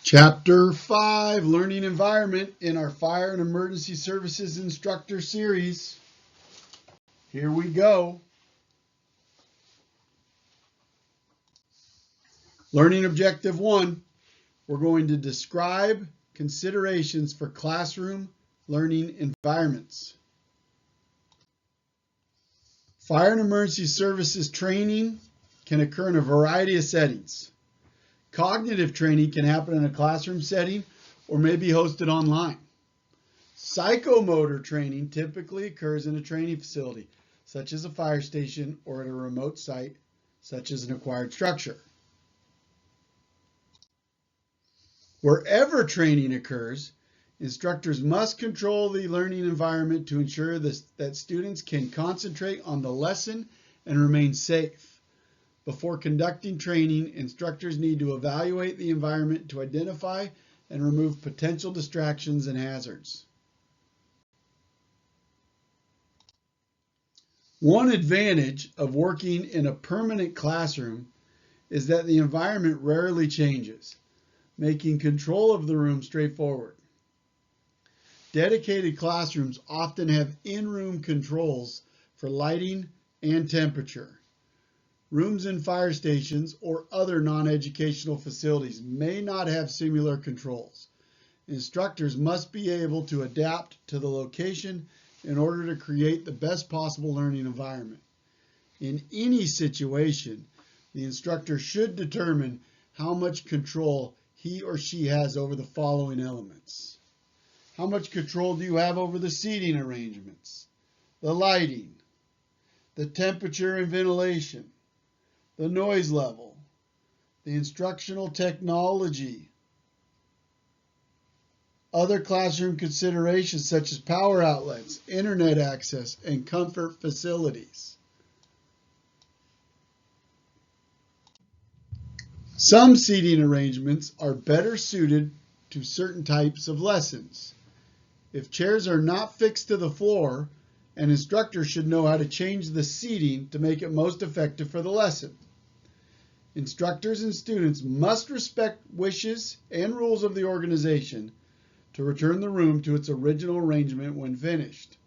Chapter 5, Learning Environment in our Fire and Emergency Services Instructor Series. Here we go. Learning Objective 1, we're going to describe considerations for classroom learning environments. Fire and Emergency Services training can occur in a variety of settings. Cognitive training can happen in a classroom setting or may be hosted online. Psychomotor training typically occurs in a training facility, such as a fire station or at a remote site, such as an acquired structure. Wherever training occurs, instructors must control the learning environment to ensure that students can concentrate on the lesson and remain safe. Before conducting training, instructors need to evaluate the environment to identify and remove potential distractions and hazards. One advantage of working in a permanent classroom is that the environment rarely changes, making control of the room straightforward. Dedicated classrooms often have in-room controls for lighting and temperature. Rooms in fire stations or other non-educational facilities may not have similar controls. Instructors must be able to adapt to the location in order to create the best possible learning environment. In any situation, the instructor should determine how much control he or she has over the following elements. How much control do you have over the seating arrangements, the lighting, the temperature and ventilation, the noise level, the instructional technology, other classroom considerations such as power outlets, internet access, and comfort facilities. Some seating arrangements are better suited to certain types of lessons. If chairs are not fixed to the floor, an instructor should know how to change the seating to make it most effective for the lesson. Instructors and students must respect wishes and rules of the organization to return the room to its original arrangement when finished.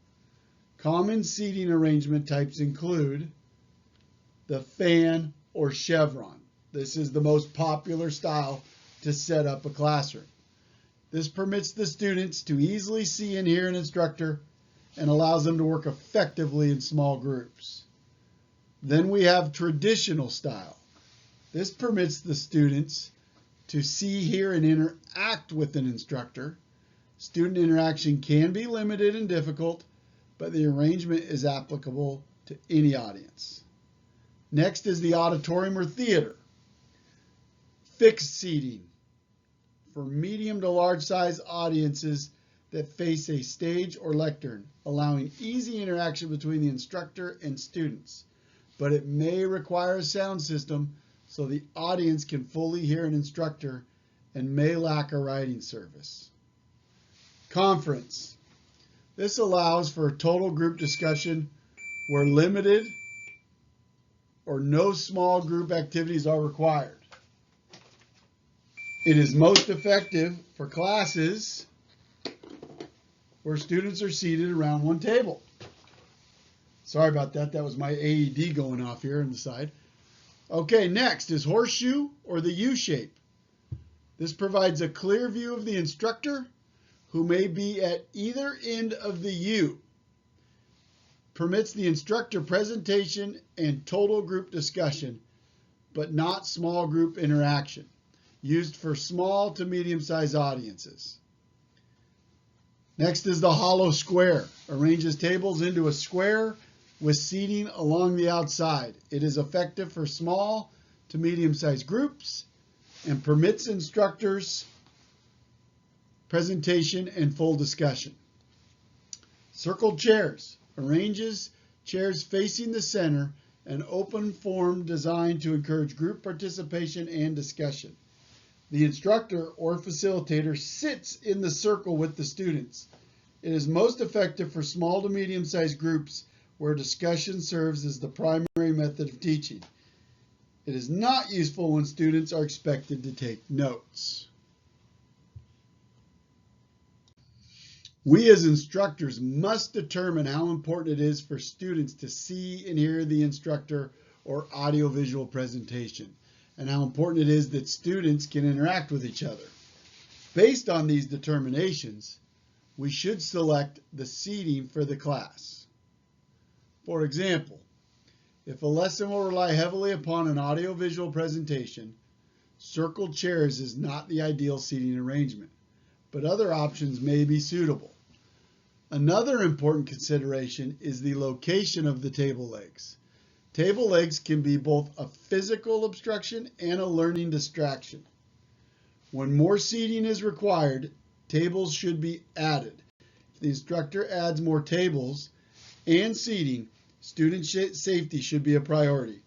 Common seating arrangement types include the fan or chevron. This is the most popular style to set up a classroom. This permits the students to easily see and hear an instructor and allows them to work effectively in small groups. Then we have traditional style. This permits the students to see, hear, and interact with an instructor. Student interaction can be limited and difficult, but the arrangement is applicable to any audience. Next is the auditorium or theater. Fixed seating for medium to large size audiences that face a stage or lectern, allowing easy interaction between the instructor and students. But it may require a sound system so the audience can fully hear an instructor and may lack a writing service. Conference. This allows for a total group discussion where limited or no small group activities are required. It is most effective for classes where students are seated around one table. Sorry about that. That was my AED going off here on the side. Okay, next is horseshoe or the U-shape. This provides a clear view of the instructor who may be at either end of the U. Permits the instructor presentation and total group discussion, but not small group interaction. Used for small to medium-sized audiences. Next is the hollow square. Arranges tables into a square with seating along the outside. It is effective for small to medium-sized groups and permits instructors presentation and full discussion. Circled chairs. Arranges chairs facing the center, an open form designed to encourage group participation and discussion. The instructor or facilitator sits in the circle with the students. It is most effective for small to medium-sized groups where discussion serves as the primary method of teaching. It is not useful when students are expected to take notes. We as instructors must determine how important it is for students to see and hear the instructor or audiovisual presentation, and how important it is that students can interact with each other. Based on these determinations, we should select the seating for the class. For example, if a lesson will rely heavily upon an audiovisual presentation, circled chairs is not the ideal seating arrangement, but other options may be suitable. Another important consideration is the location of the table legs. Table legs can be both a physical obstruction and a learning distraction. When more seating is required, tables should be added. If the instructor adds more tables and seating, student safety should be a priority.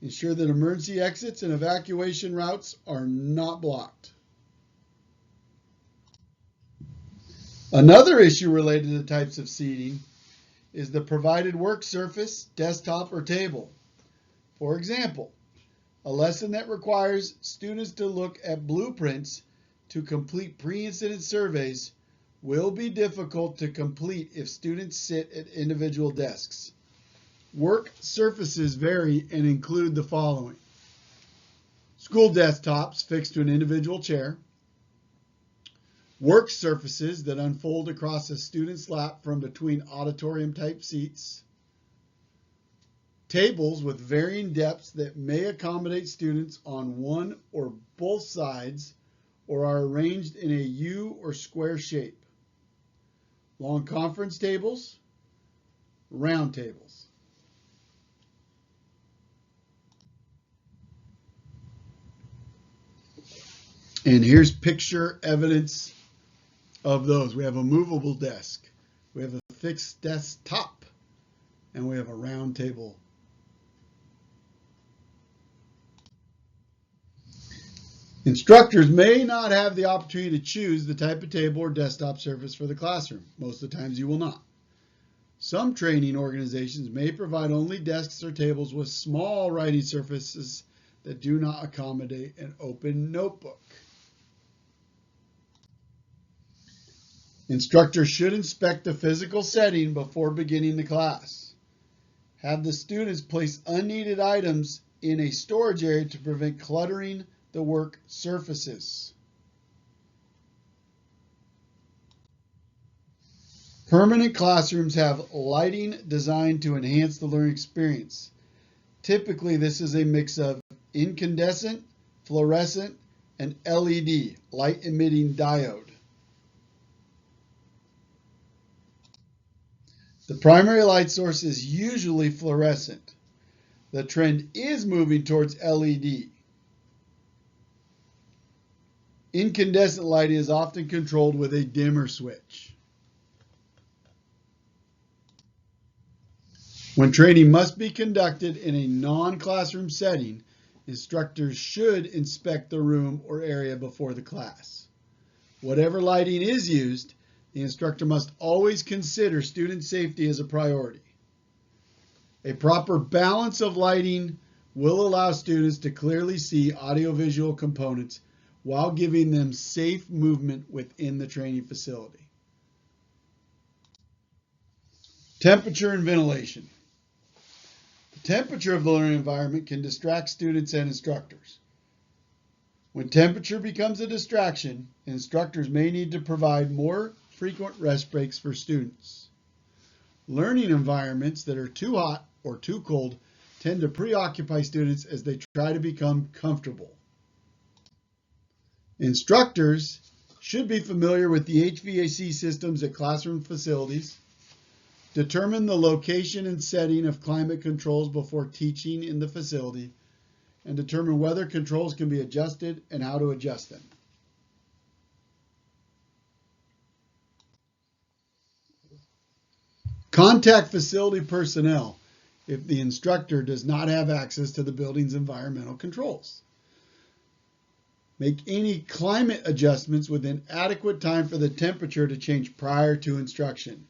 Ensure that emergency exits and evacuation routes are not blocked. Another issue related to the types of seating is the provided work surface, desktop, or table. For example, a lesson that requires students to look at blueprints to complete pre-incident surveys will be difficult to complete if students sit at individual desks. Work surfaces vary and include the following: school desktops fixed to an individual chair, work surfaces that unfold across a student's lap from between auditorium-type seats, tables with varying depths that may accommodate students on one or both sides or are arranged in a U or square shape, long conference tables, round tables. And here's picture evidence of those. We have a movable desk, we have a fixed desktop, and we have a round table. Instructors may not have the opportunity to choose the type of table or desktop surface for the classroom. Most of the times you will not. Some training organizations may provide only desks or tables with small writing surfaces that do not accommodate an open notebook. Instructors should inspect the physical setting before beginning the class. Have the students place unneeded items in a storage area to prevent cluttering the work surfaces. Permanent classrooms have lighting designed to enhance the learning experience. Typically, this is a mix of incandescent, fluorescent, and LED, light-emitting diode. The primary light source is usually fluorescent. The trend is moving towards LED. Incandescent light is often controlled with a dimmer switch. When training must be conducted in a non-classroom setting, instructors should inspect the room or area before the class. Whatever lighting is used, the instructor must always consider student safety as a priority. A proper balance of lighting will allow students to clearly see audiovisual components while giving them safe movement within the training facility. Temperature and ventilation. The temperature of the learning environment can distract students and instructors. When temperature becomes a distraction, instructors may need to provide more frequent rest breaks for students. Learning environments that are too hot or too cold tend to preoccupy students as they try to become comfortable. Instructors should be familiar with the HVAC systems at classroom facilities, determine the location and setting of climate controls before teaching in the facility, and determine whether controls can be adjusted and how to adjust them. Contact facility personnel if the instructor does not have access to the building's environmental controls. Make any climate adjustments within adequate time for the temperature to change prior to instruction.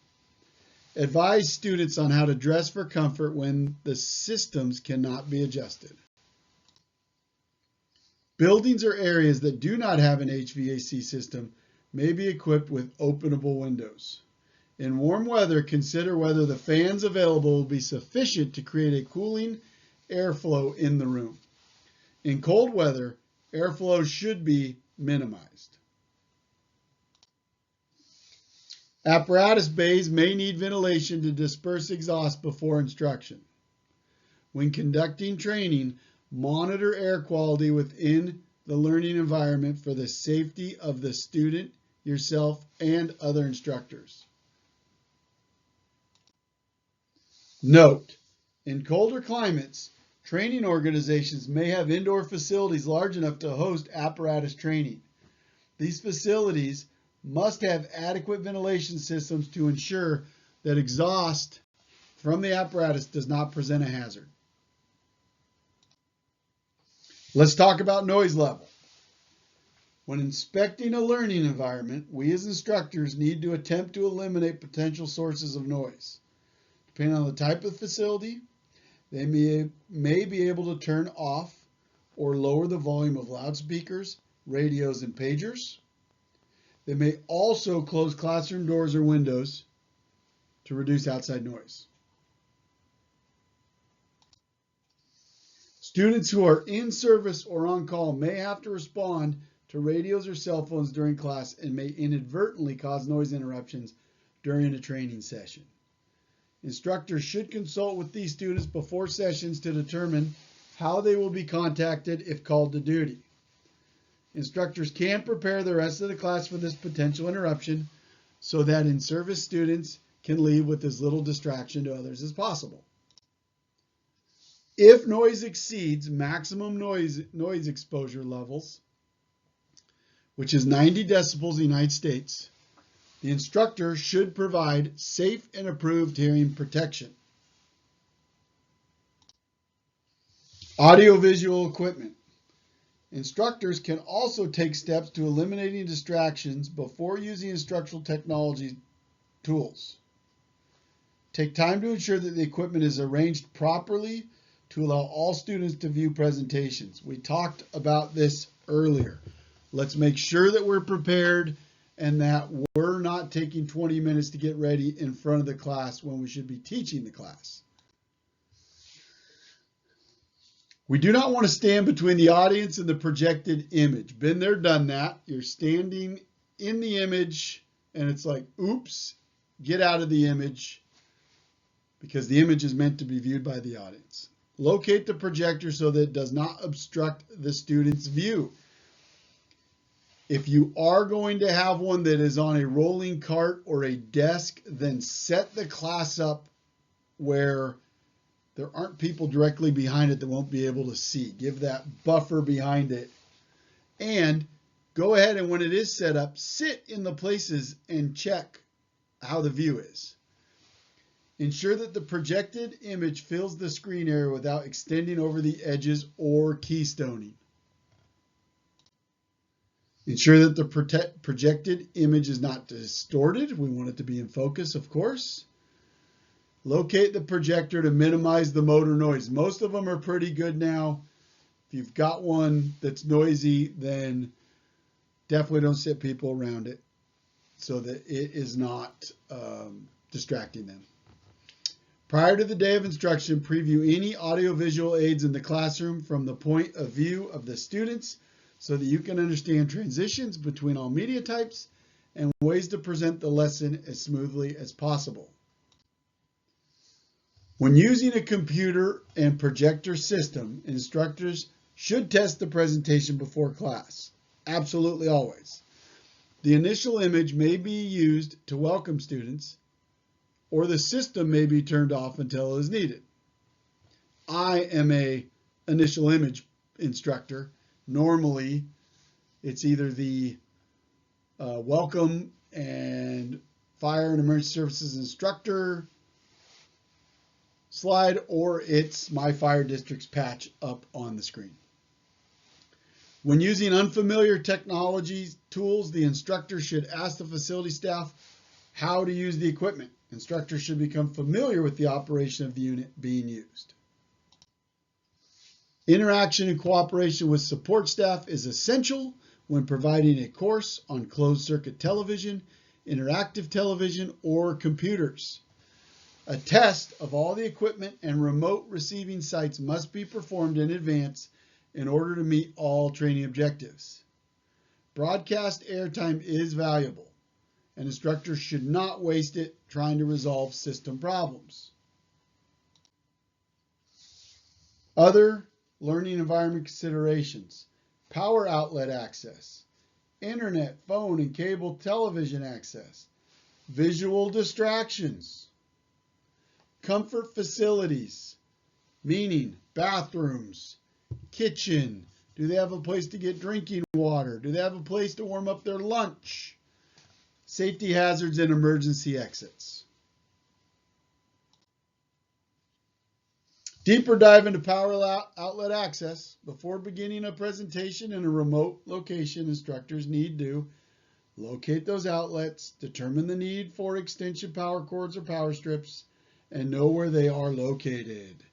Advise students on how to dress for comfort when the systems cannot be adjusted. Buildings or areas that do not have an HVAC system may be equipped with openable windows. In warm weather, consider whether the fans available will be sufficient to create a cooling airflow in the room. In cold weather, airflow should be minimized. Apparatus bays may need ventilation to disperse exhaust before instruction. When conducting training, monitor air quality within the learning environment for the safety of the student, yourself, and other instructors. Note, in colder climates, training organizations may have indoor facilities large enough to host apparatus training. These facilities must have adequate ventilation systems to ensure that exhaust from the apparatus does not present a hazard. Let's talk about noise level. When inspecting a learning environment, we as instructors need to attempt to eliminate potential sources of noise. Depending on the type of facility, they may be able to turn off or lower the volume of loudspeakers, radios, and pagers. They may also close classroom doors or windows to reduce outside noise. Students who are in service or on call may have to respond to radios or cell phones during class and may inadvertently cause noise interruptions during a training session. Instructors should consult with these students before sessions to determine how they will be contacted if called to duty. Instructors can prepare the rest of the class for this potential interruption so that in-service students can leave with as little distraction to others as possible. If noise exceeds maximum noise exposure levels, which is 90 decibels in the United States, the instructor should provide safe and approved hearing protection. Audiovisual equipment. Instructors can also take steps to eliminating distractions before using instructional technology tools. Take time to ensure that the equipment is arranged properly to allow all students to view presentations. We talked about this earlier. Let's make sure that we're prepared and that we're not taking 20 minutes to get ready in front of the class when we should be teaching the class. We do not want to stand between the audience and the projected image. Been there, done that. You're standing in the image and it's like, oops, get out of the image because the image is meant to be viewed by the audience. Locate the projector so that it does not obstruct the student's view. If you are going to have one that is on a rolling cart or a desk, then set the class up where there aren't people directly behind it that won't be able to see. Give that buffer behind it. And go ahead and when it is set up, sit in the places and check how the view is. Ensure that the projected image fills the screen area without extending over the edges or keystoning. Ensure that the projected image is not distorted. We want it to be in focus, of course. Locate the projector to minimize the motor noise. Most of them are pretty good now. If you've got one that's noisy, then definitely don't sit people around it so that it is not distracting them. Prior to the day of instruction, preview any audiovisual aids in the classroom from the point of view of the students so that you can understand transitions between all media types and ways to present the lesson as smoothly as possible. When using a computer and projector system, instructors should test the presentation before class. Absolutely always. The initial image may be used to welcome students, or the system may be turned off until it is needed. I am an initial image instructor. Normally, it's either the welcome and fire and emergency services instructor slide, or it's my fire district's patch up on the screen. When using unfamiliar technology tools, the instructor should ask the facility staff how to use the equipment. Instructors should become familiar with the operation of the unit being used. Interaction and cooperation with support staff is essential when providing a course on closed circuit television, interactive television, or computers. A test of all the equipment and remote receiving sites must be performed in advance in order to meet all training objectives. Broadcast airtime is valuable, and instructors should not waste it trying to resolve system problems. Other learning environment considerations: power outlet access, internet, phone, and cable television access, visual distractions, comfort facilities, meaning bathrooms, kitchen. Do they have a place to get drinking water? Do they have a place to warm up their lunch? Safety hazards and emergency exits. Deeper dive into power outlet access. Before beginning a presentation in a remote location, instructors need to locate those outlets, determine the need for extension power cords or power strips, and know where they are located.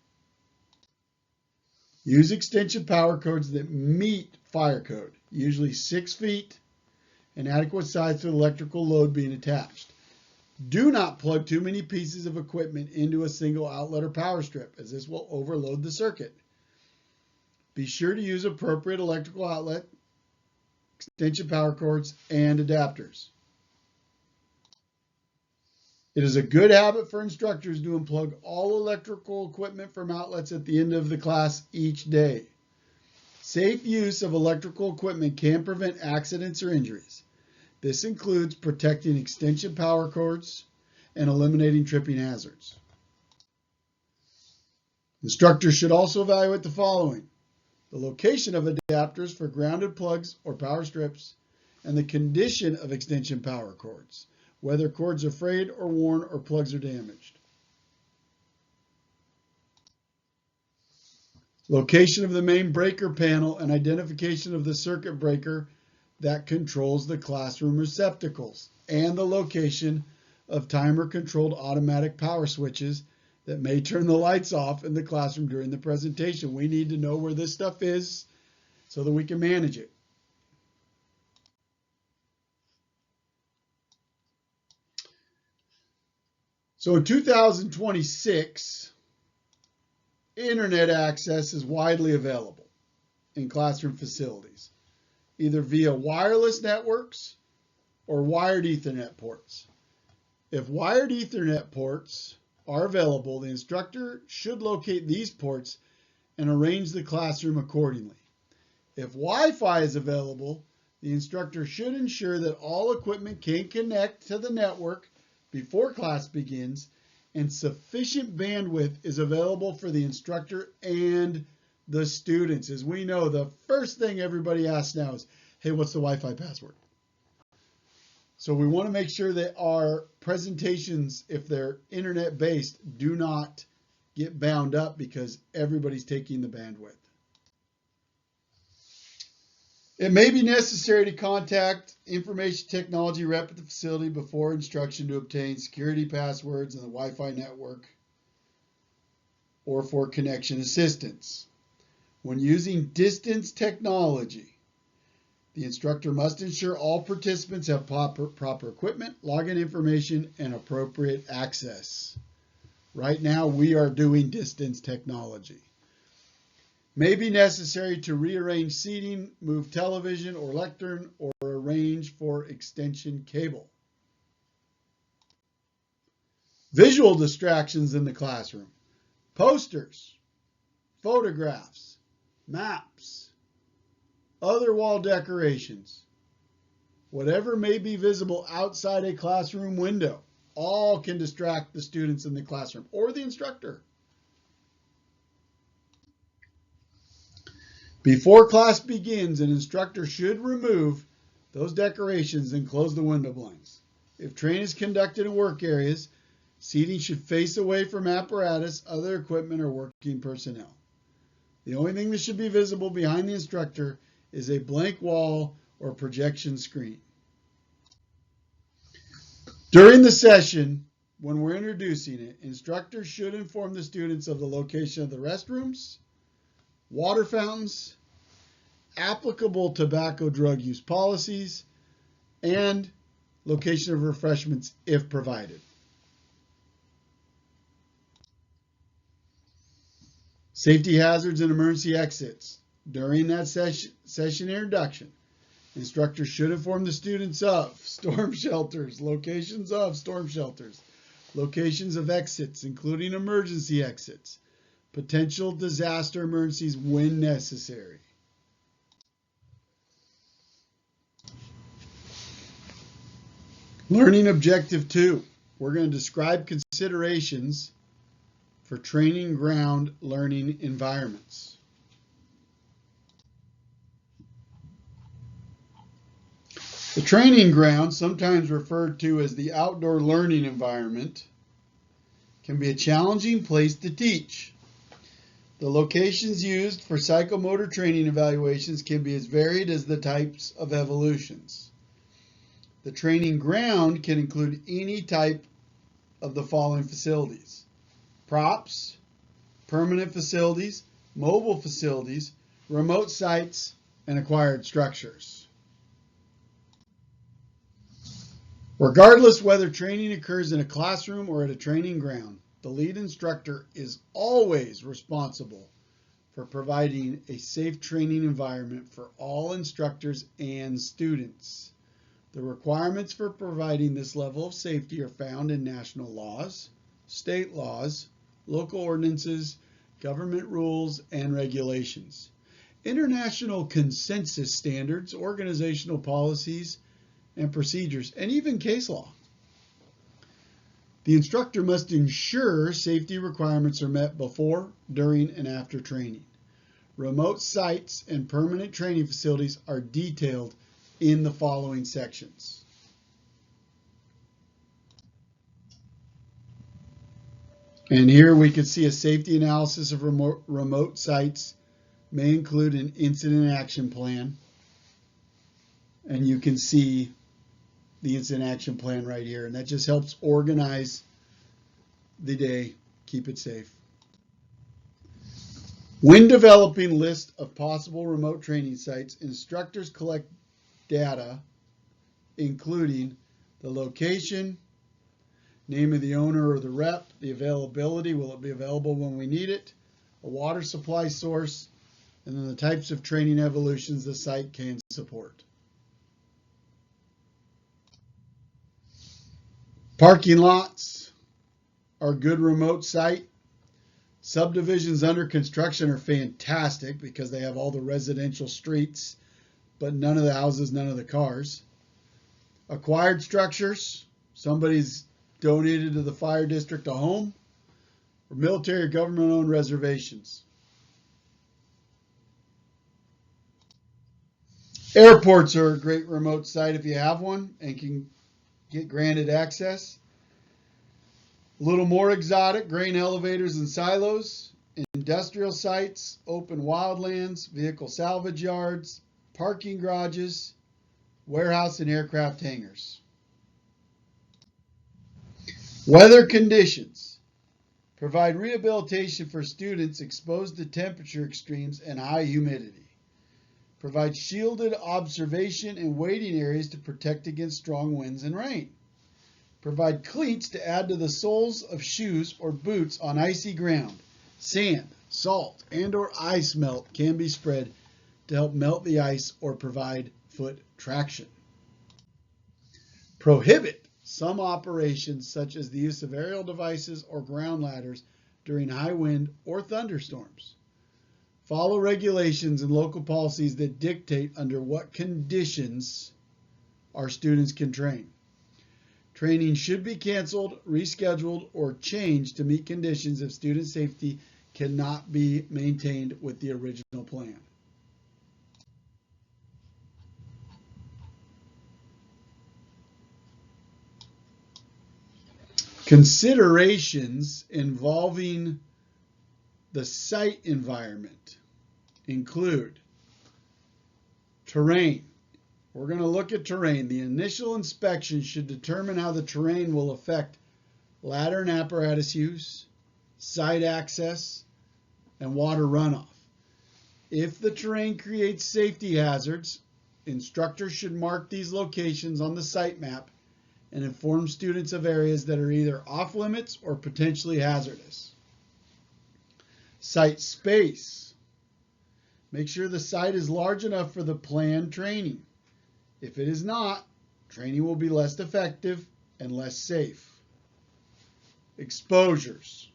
Use extension power cords that meet fire code, usually 6 feet, and adequate size for the electrical load being attached. Do not plug too many pieces of equipment into a single outlet or power strip, as this will overload the circuit. Be sure to use appropriate electrical outlet, extension power cords, and adapters. It is a good habit for instructors to unplug all electrical equipment from outlets at the end of the class each day. Safe use of electrical equipment can prevent accidents or injuries. This includes protecting extension power cords and eliminating tripping hazards. Instructors should also evaluate the following: the location of adapters for grounded plugs or power strips, and the condition of extension power cords, whether cords are frayed or worn or plugs are damaged. Location of the main breaker panel and identification of the circuit breaker that controls the classroom receptacles, and the location of timer-controlled automatic power switches that may turn the lights off in the classroom during the presentation. We need to know where this stuff is so that we can manage it. So in 2026, internet access is widely available in classroom facilities, either via wireless networks or wired Ethernet ports. If wired Ethernet ports are available, the instructor should locate these ports and arrange the classroom accordingly. If Wi-Fi is available, the instructor should ensure that all equipment can connect to the network before class begins, and sufficient bandwidth is available for the instructor and the students. As we know, the first thing everybody asks now is, hey, what's the Wi-Fi password? So we want to make sure that our presentations, if they're internet-based, do not get bound up because everybody's taking the bandwidth. It may be necessary to contact information technology rep at the facility before instruction to obtain security passwords in the Wi-Fi network or for connection assistance. When using distance technology, the instructor must ensure all participants have proper equipment, login information, and appropriate access. Right now, we are doing distance technology. May be necessary to rearrange seating, move television or lectern, or arrange for extension cable. Visual distractions in the classroom: posters, photographs, maps, other wall decorations, whatever may be visible outside a classroom window, all can distract the students in the classroom or the instructor. Before class begins, an instructor should remove those decorations and close the window blinds. If training is conducted in work areas, seating should face away from apparatus, other equipment, or working personnel. The only thing that should be visible behind the instructor is a blank wall or projection screen. During the session, when we're introducing it, instructors should inform the students of the location of the restrooms, water fountains, applicable tobacco drug use policies, and location of refreshments if provided. Safety hazards and emergency exits. During that session introduction, instructors should inform the students of storm shelters, locations of storm shelters, locations of exits, including emergency exits, potential disaster emergencies when necessary. Learning objective 2. We're going to describe considerations for training ground learning environments. The training ground, sometimes referred to as the outdoor learning environment, can be a challenging place to teach. The locations used for psychomotor training evaluations can be as varied as the types of evolutions. The training ground can include any type of the following facilities: props, permanent facilities, mobile facilities, remote sites, and acquired structures. Regardless whether training occurs in a classroom or at a training ground, the lead instructor is always responsible for providing a safe training environment for all instructors and students. The requirements for providing this level of safety are found in national laws, state laws, local ordinances, government rules, and regulations, international consensus standards, organizational policies and procedures, and even case law. The instructor must ensure safety requirements are met before, during, and after training. Remote sites and permanent training facilities are detailed in the following sections. And here we can see a safety analysis of remote sites may include an incident action plan. And you can see the incident action plan right here. And that just helps organize the day, keep it safe. When developing list of possible remote training sites, instructors collect data including the location, name of the owner or the rep, the availability, will it be available when we need it, a water supply source, and then the types of training evolutions the site can support. Parking lots are a good remote site. Subdivisions under construction are fantastic because they have all the residential streets, but none of the houses, none of the cars. Acquired structures, somebody's donated to the fire district a home, or military or government-owned reservations. Airports are a great remote site if you have one and can get granted access. A little more exotic, grain elevators and silos, industrial sites, open wildlands, vehicle salvage yards, parking garages, warehouse and aircraft hangars. Weather conditions provide rehabilitation for students exposed to temperature extremes and high humidity. Provide shielded observation and waiting areas to protect against strong winds and rain. Provide cleats to add to the soles of shoes or boots on icy ground. Sand, salt, and/or ice melt can be spread to help melt the ice or provide foot traction. Prohibit some operations such as the use of aerial devices or ground ladders during high wind or thunderstorms. Follow regulations and local policies that dictate under what conditions our students can train. Training should be canceled, rescheduled, or changed to meet conditions if student safety cannot be maintained with the original plan. Considerations involving the site environment include terrain. We're going to look at terrain. The initial inspection should determine how the terrain will affect ladder and apparatus use, site access, and water runoff. If the terrain creates safety hazards, instructors should mark these locations on the site map and inform students of areas that are either off limits or potentially hazardous. Site space. Make sure the site is large enough for the planned training. If it is not, training will be less effective and less safe. Exposures.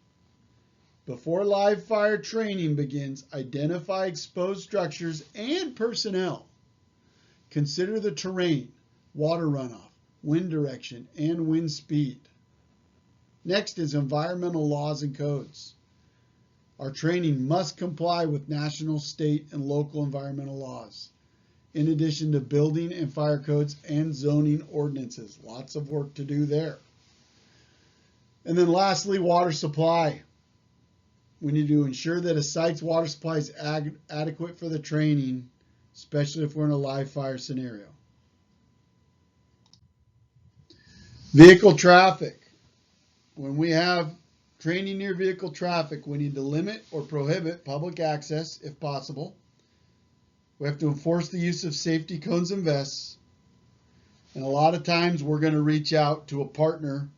Before live fire training begins, identify exposed structures and personnel. Consider the terrain, water runoff, wind direction, and wind speed. Next is environmental laws and codes. Our training must comply with national, state, and local environmental laws, in addition to building and fire codes and zoning ordinances. Lots of work to do there. And then lastly, water supply. We need to ensure that a site's water supply is adequate for the training, especially if we're in a live fire scenario. Vehicle traffic. When we have training near vehicle traffic, we need to limit or prohibit public access if possible. We have to enforce the use of safety cones and vests. And a lot of times we're going to reach out to a partner,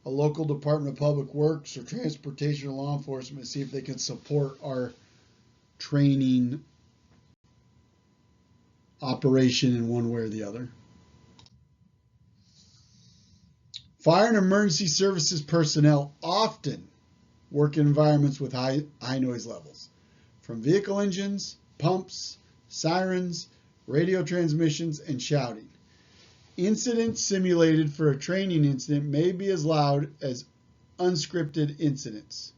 a local Department of Public Works or Transportation or law enforcement, to see if they can support our training operation in one way or the other. Fire and emergency services personnel often work in environments with high noise levels, from vehicle engines, pumps, sirens, radio transmissions, and shouting. Incidents simulated for a training incident may be as loud as unscripted incidents.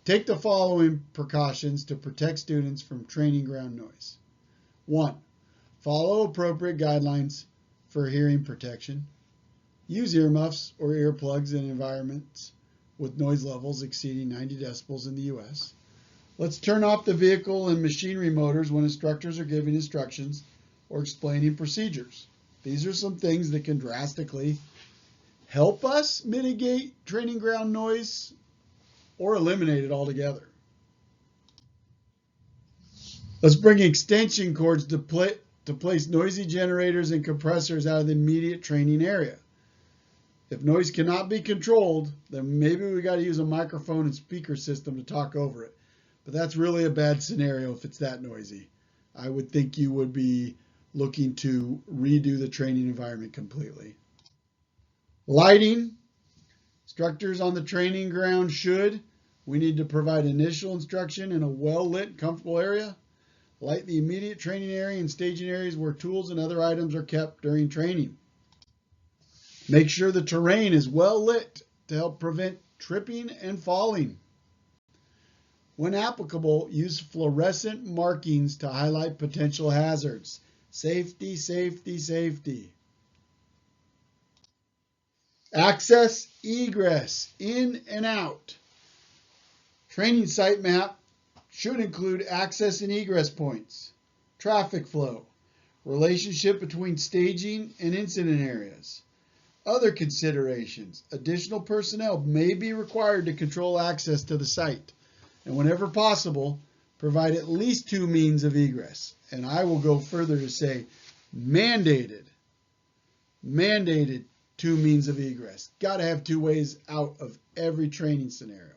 Take the following precautions to protect students from training ground noise. 1. Follow appropriate guidelines for hearing protection. Use earmuffs or earplugs in environments with noise levels exceeding 90 decibels in the U.S. Let's turn off the vehicle and machinery motors when instructors are giving instructions or explaining procedures. These are some things that can drastically help us mitigate training ground noise or eliminate it altogether. Let's bring extension cords to place noisy generators and compressors out of the immediate training area. If noise cannot be controlled, then maybe we got to use a microphone and speaker system to talk over it. But that's really a bad scenario if it's that noisy. I would think you would be looking to redo the training environment completely. Lighting. Instructors on the training ground we need to provide initial instruction in a well-lit, comfortable area. Light the immediate training area and staging areas where tools and other items are kept during training. Make sure the terrain is well lit to help prevent tripping and falling. When applicable, use fluorescent markings to highlight potential hazards. Safety, safety, safety. Access, egress, in and out. Training site map should include access and egress points, traffic flow, relationship between staging and incident areas. Other considerations. Additional personnel may be required to control access to the site, and whenever possible, provide at least 2 means of egress. And I will go further to say mandated 2 means of egress. Got to have 2 ways out of every training scenario.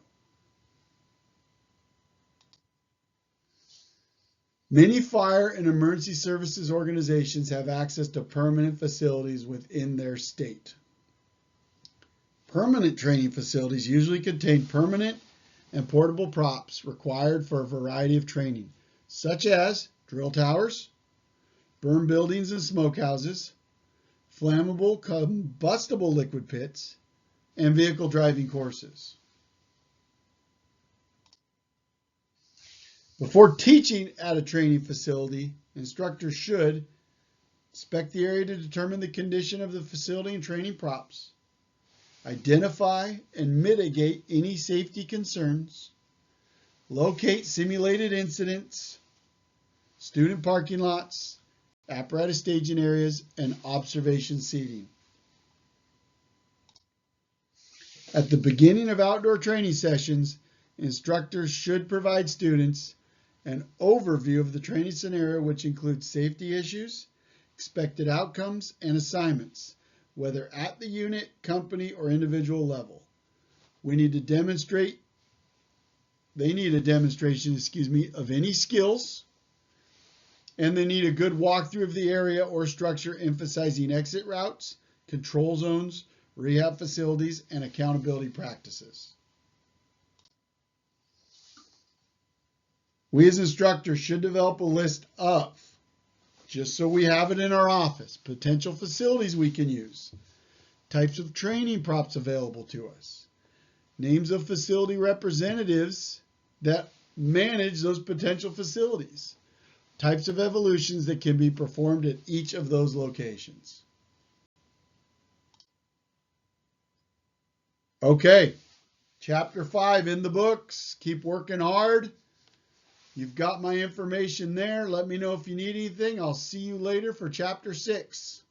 Many fire and emergency services organizations have access to permanent facilities within their state. Permanent training facilities usually contain permanent and portable props required for a variety of training, such as drill towers, burn buildings and smokehouses, flammable combustible liquid pits, and vehicle driving courses. Before teaching at a training facility, instructors should inspect the area to determine the condition of the facility and training props, identify and mitigate any safety concerns, locate simulated incidents, student parking lots, apparatus staging areas, and observation seating. At the beginning of outdoor training sessions, instructors should provide students An overview of the training scenario, which includes safety issues, expected outcomes, and assignments, whether at the unit, company, or individual level. They need a demonstration, of any skills, and they need a good walkthrough of the area or structure emphasizing exit routes, control zones, rehab facilities, and accountability practices. We as instructors should develop a list of, just so we have it in our office, potential facilities we can use, types of training props available to us, names of facility representatives that manage those potential facilities, types of evolutions that can be performed at each of those locations. Okay, Chapter 5 in the books. Keep working hard. You've got my information there. Let me know if you need anything. I'll see you later for Chapter 6.